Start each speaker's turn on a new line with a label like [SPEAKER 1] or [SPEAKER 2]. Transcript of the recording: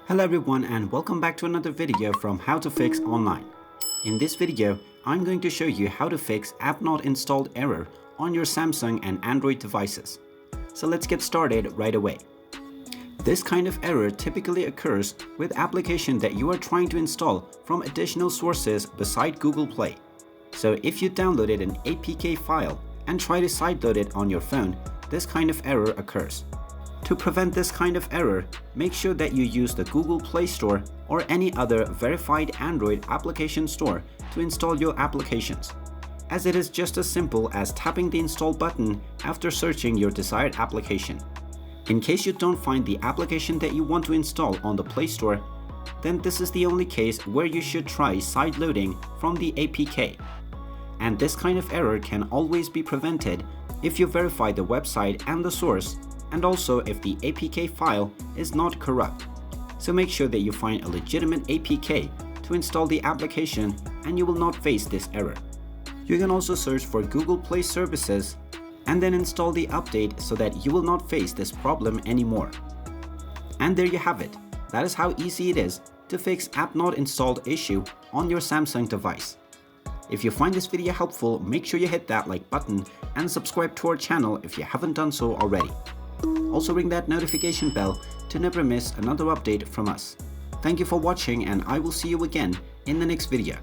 [SPEAKER 1] Hello everyone and welcome back to another video from How to Fix Online. In this video, I'm going to show you how to fix app not installed error on your Samsung and Android devices. So let's get started right away. This kind of error typically occurs with application that you are trying to install from additional sources beside Google Play. So if you downloaded an APK file and try to sideload it on your phone, this kind of error occurs. To prevent this kind of error, make sure that you use the Google Play Store or any other verified Android application store to install your applications, as it is just as simple as tapping the install button after searching your desired application. In case you don't find the application that you want to install on the Play Store, then this is the only case where you should try sideloading from the APK. And this kind of error can always be prevented if you verify the website and the source, and also if the APK file is not corrupt. So make sure that you find a legitimate APK to install the application and you will not face this error. You can also search for Google Play services and then install the update so that you will not face this problem anymore. And there you have it. That is how easy it is to fix app not installed issue on your Samsung device. If you find this video helpful, make sure you hit that like button and subscribe to our channel if you haven't done so already. Also ring that notification bell to never miss another update from us. Thank you for watching and I will see you again in the next video.